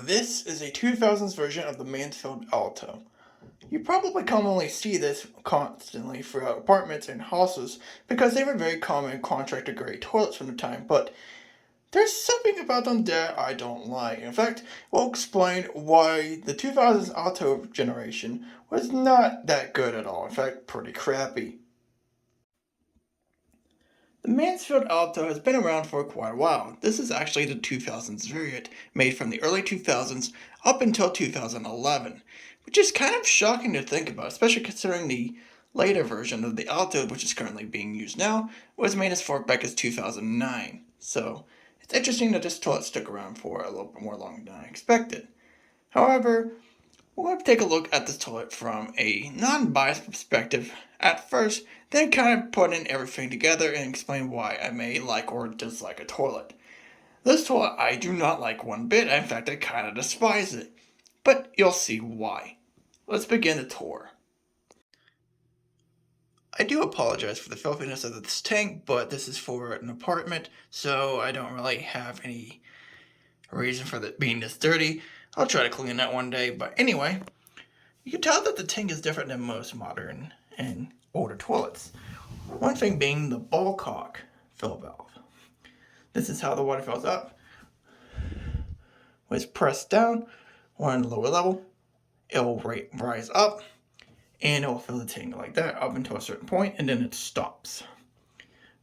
This is a 2000s version of the Mansfield Alto. You probably commonly see this constantly throughout apartments and houses because they were very common contractor grade toilets from the time, but there's something about them that I don't like. In fact, we'll explain why the 2000s Alto generation was not that good at all, in fact, pretty crappy. The Mansfield Alto has been around for quite a while. This is actually the 2000s variant, made from the early 2000s up until 2011, which is kind of shocking to think about, especially considering the later version of the Alto, which is currently being used now, was made as far back as 2009. So it's interesting that this toilet stuck around for a little bit more longer than I expected. However, we're going to take a look at this toilet from a non-biased perspective at first, then kind of put in everything together and explain why I may like or dislike a toilet. This toilet I do not like one bit, in fact I kind of despise it, but you'll see why. Let's begin the tour. I do apologize for the filthiness of this tank, but this is for an apartment, so I don't really have any reason for it being this dirty. I'll try to clean that one day, but anyway, you can tell that the tank is different than most modern and older toilets. One thing being the ball cock fill valve. This is how the water fills up. When it's pressed down or on the lower level, it will rise up and it will fill the tank like that up until a certain point and then it stops.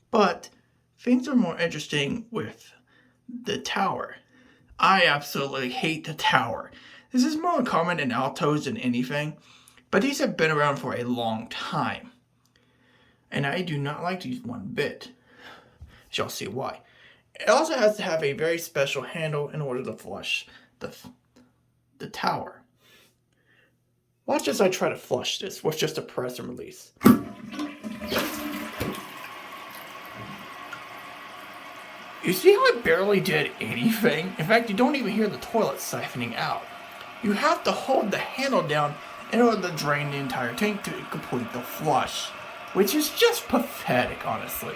But things are more interesting with the tower. I absolutely hate the tower. This is more common in Altos than anything, but these have been around for a long time. And I do not like these one bit. You'll see why. It also has to have a very special handle in order to flush the tower. Watch as I try to flush this with just a press and release. You see how I barely did anything? In fact, you don't even hear the toilet siphoning out. You have to hold the handle down in order to drain the entire tank to complete the flush, which is just pathetic, honestly.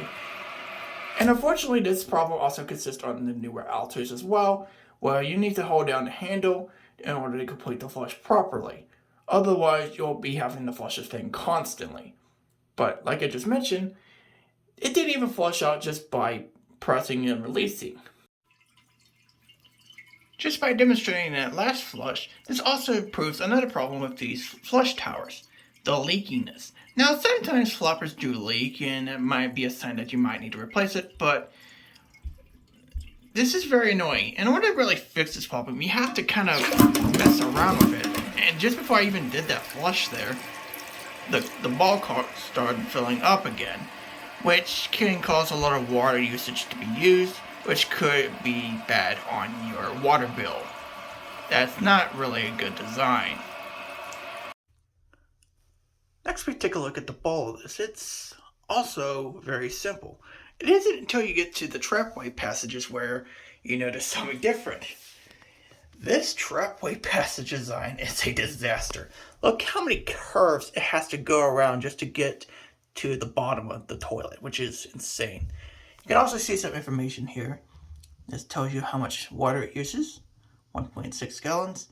And unfortunately, this problem also consists on the newer Altos as well, where you need to hold down the handle in order to complete the flush properly. Otherwise, you'll be having to flush this thing constantly. But like I just mentioned, it didn't even flush out just by pressing and releasing. Just by demonstrating that last flush, this also proves another problem with these flush towers, the leakiness. Now sometimes floppers do leak and it might be a sign that you might need to replace it, but this is very annoying. In order to really fix this problem, you have to kind of mess around with it. And just before I even did that flush there, the ball cock started filling up again, which can cause a lot of water usage to be used, which could be bad on your water bill. That's not really a good design. Next we take a look at the ball of this. It's also very simple. It isn't until you get to the trapway passages where you notice something different. This trapway passage design is a disaster. Look how many curves it has to go around just to get to the bottom of the toilet, which is insane. You can also see some information here. This tells you how much water it uses, 1.6 gallons.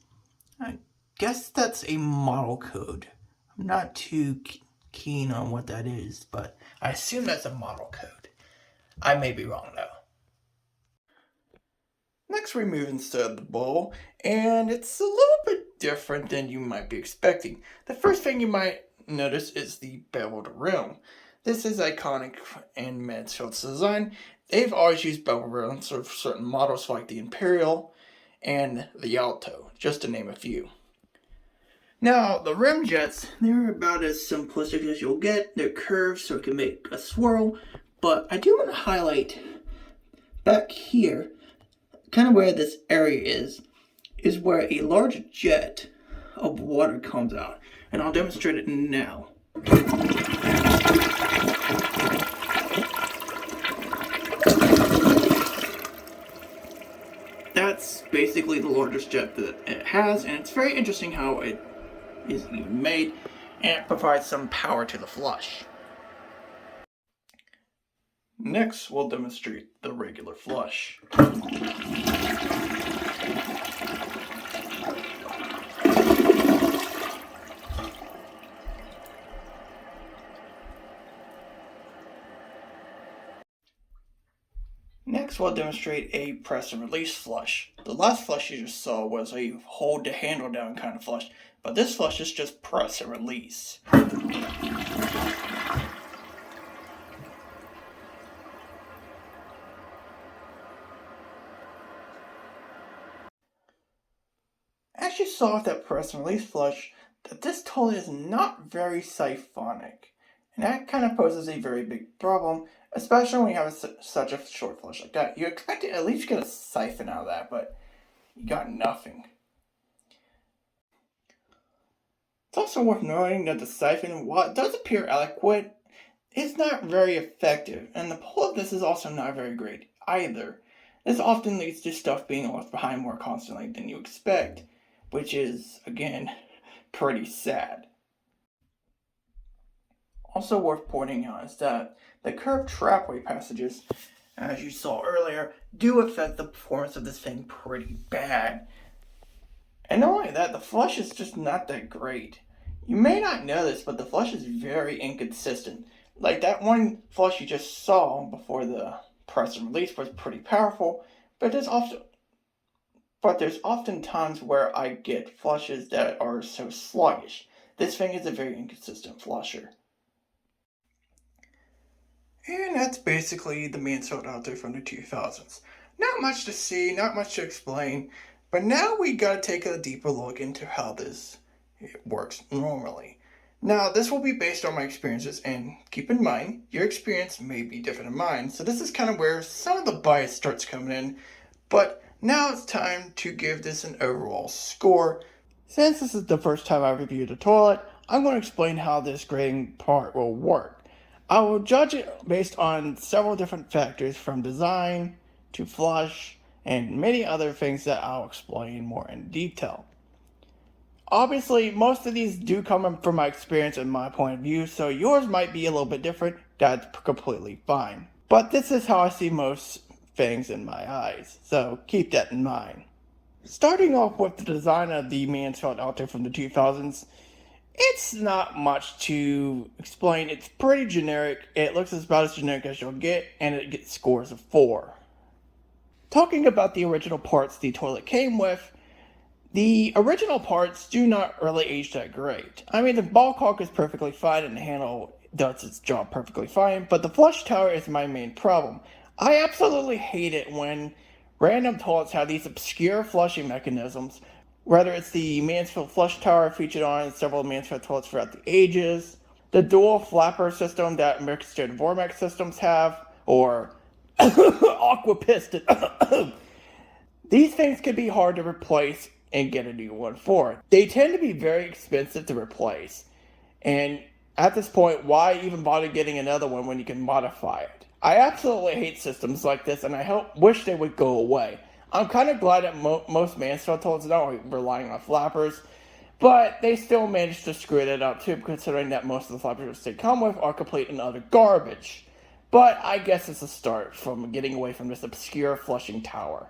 I guess that's a model code. I'm not too keen on what that is, but I assume that's a model code. I may be wrong though. Next we move inside the bowl, and it's a little bit different than you might be expecting. The first thing you might notice is the beveled rim. This is iconic in Mansfield's design. They've always used beveled rims for certain models like the Imperial and the Alto, just to name a few. Now, the rim jets, they're about as simplistic as you'll get. They're curved so it can make a swirl, but I do want to highlight back here, kind of where this area is where a large jet of water comes out. And I'll demonstrate it now. That's basically the largest jet that it has, and it's very interesting how it is even made, and it provides some power to the flush. Next, we'll demonstrate the regular flush. Next, we'll demonstrate a press and release flush. The last flush you just saw was a hold the handle down kind of flush, but this flush is just press and release. As you saw with that press and release flush, that this toilet is not very siphonic. And that kind of poses a very big problem, especially when you have such a short flush like that. You expect to at least get a siphon out of that, but you got nothing. It's also worth noting that the siphon, while it does appear adequate, is not very effective, and the pull of this is also not very great either. This often leads to stuff being left behind more constantly than you expect, which is, again, pretty sad. Also worth pointing out is that the curved trapway passages, as you saw earlier, do affect the performance of this thing pretty bad. And not only that, the flush is just not that great. You may not know this, but the flush is very inconsistent. Like that one flush you just saw before the press and release was pretty powerful, but there's often times where I get flushes that are so sluggish. This thing is a very inconsistent flusher. And that's basically the Mansfield Alto from the 2000s. Not much to see, not much to explain, but now we gotta take a deeper look into how this works normally. Now, this will be based on my experiences, and keep in mind, your experience may be different than mine, so this is kind of where some of the bias starts coming in, but now it's time to give this an overall score. Since this is the first time I reviewed a toilet, I'm going to explain how this grading part will work. I will judge it based on several different factors, from design to flush and many other things that I'll explain more in detail. Obviously, most of these do come from my experience and my point of view, so yours might be a little bit different. That's completely fine. But this is how I see most things in my eyes, so keep that in mind. Starting off with the design of the Mansfield Alto from the 2000s, it's not much to explain. It's pretty generic. It looks about as generic as you'll get, and it gets scores of 4. Talking about the original parts the toilet came with, the original parts do not really age that great. I mean, the ball caulk is perfectly fine and the handle does its job perfectly fine, but the flush tower is my main problem. I absolutely hate it when random toilets have these obscure flushing mechanisms, whether it's the Mansfield flush tower featured on several Mansfield toilets throughout the ages, the dual flapper system that mixed and Vormax systems have, or aqua piston. These things can be hard to replace and get a new one for. They tend to be very expensive to replace, and at this point, why even bother getting another one when you can modify it? I absolutely hate systems like this, and I wish they would go away. I'm kind of glad that most Mansfield toilets now are relying on flappers, but they still manage to screw that up too, considering that most of the flappers they come with are complete and utter garbage. But I guess it's a start from getting away from this obscure flushing tower.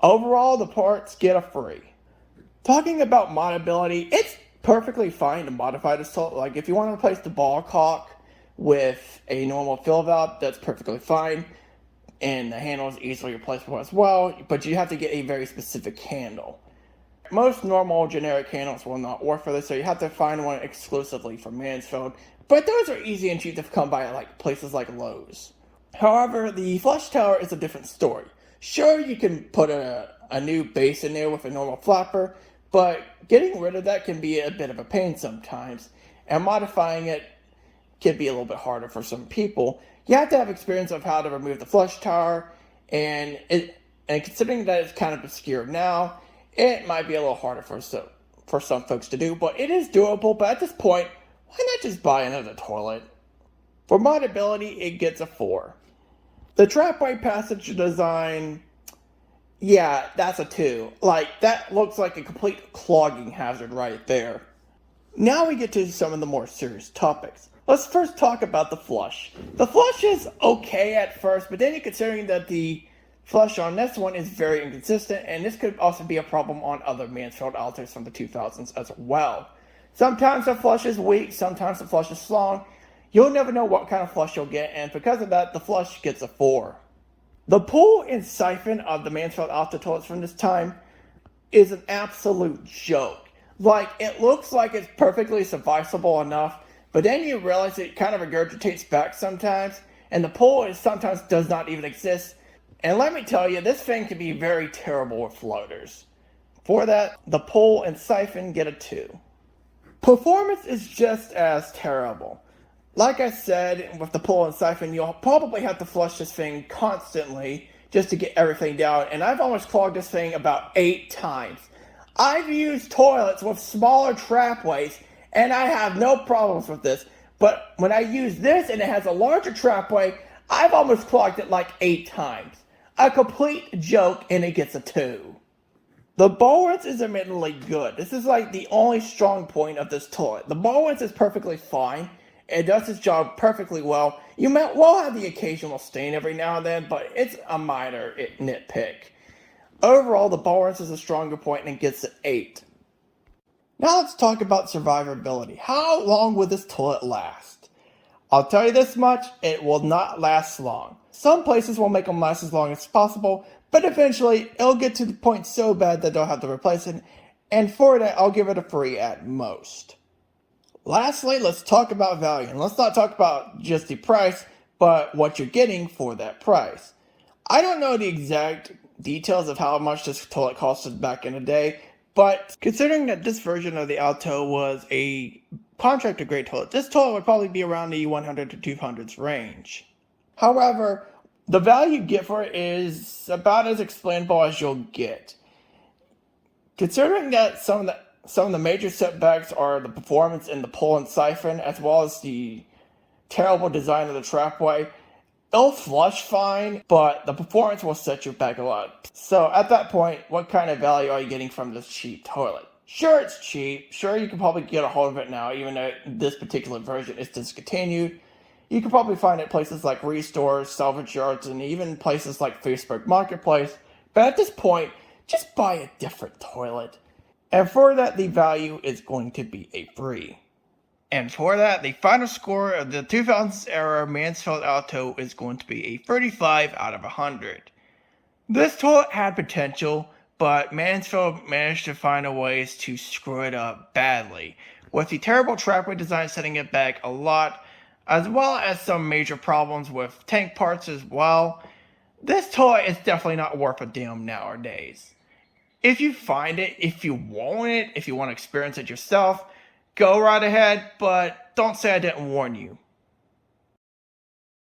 Overall, the parts get a 3. Talking about modability, it's perfectly fine to modify this toilet. Like, if you want to replace the ball caulk with a normal fill valve, that's perfectly fine. And the handle is easily replaceable as well, but you have to get a very specific handle. Most normal generic handles will not work for this, so you have to find one exclusively from Mansfield. But those are easy and cheap to come by at like places like Lowe's. However, the flush tower is a different story. Sure, you can put a new base in there with a normal flapper, but getting rid of that can be a bit of a pain sometimes, and modifying it can be a little bit harder for some people. You have to have experience of how to remove the flush tower, and considering that it's kind of obscure now, it might be a little harder for some folks to do, but it is doable. But at this point, why not just buy another toilet? For modability, it gets a 4. The trapway passage design, yeah, that's a 2. Like, that looks like a complete clogging hazard right there. Now we get to some of the more serious topics. Let's first talk about the flush. The flush is okay at first, but then you're considering that the flush on this one is very inconsistent, and this could also be a problem on other Mansfield Altos from the 2000s as well. Sometimes the flush is weak, sometimes the flush is strong. You'll never know what kind of flush you'll get, and because of that, the flush gets a 4. The pull and siphon of the Mansfield Alto toilets from this time is an absolute joke. Like, it looks like it's perfectly sufficeable enough, but then you realize it kind of regurgitates back sometimes, and the pull is sometimes does not even exist. And let me tell you, this thing can be very terrible with floaters. For that, the pull and siphon get a 2. Performance is just as terrible. Like I said, with the pull and siphon, you'll probably have to flush this thing constantly just to get everything down, and I've almost clogged this thing about 8 times. I've used toilets with smaller trapways, and I have no problems with this, but when I use this and it has a larger trapway, I've almost clogged it like 8 times. A complete joke, and it gets a 2. The ball rinse is admittedly good. This is like the only strong point of this toilet. The ball rinse is perfectly fine. It does its job perfectly well. You might well have the occasional stain every now and then, but it's a minor nitpick. Overall, the ball rinse is a stronger point and gets an 8. Now let's talk about survivability. How long will this toilet last? I'll tell you this much, it will not last long. Some places will make them last as long as possible, but eventually it'll get to the point so bad that they'll have to replace it, and for that I'll give it a 3 at most. Lastly, let's talk about value, and let's not talk about just the price, but what you're getting for that price. I don't know the exact details of how much this toilet costed back in the day, but considering that this version of the Alto was a contractor grade toilet, this toilet would probably be around the 100 to 200s range. However, the value you get for it is about as explainable as you'll get. Considering that some of the major setbacks are the performance in the pull and siphon, as well as the terrible design of the trapway, it'll flush fine, but the performance will set you back a lot. So at that point, what kind of value are you getting from this cheap toilet? Sure, it's cheap. Sure, you can probably get a hold of it now, even though this particular version is discontinued. You can probably find it at places like restores, salvage yards, and even places like Facebook Marketplace. But at this point, just buy a different toilet. And for that, the value is going to be a 3. And for that, the final score of the 2000s era Mansfield Alto is going to be a 35 out of 100. This toilet had potential, but Mansfield managed to find a ways to screw it up badly, with the terrible trapway design setting it back a lot, as well as some major problems with tank parts as well. This toilet is definitely not worth a damn nowadays. If you find it, if you want to experience it yourself, go right ahead, but don't say I didn't warn you.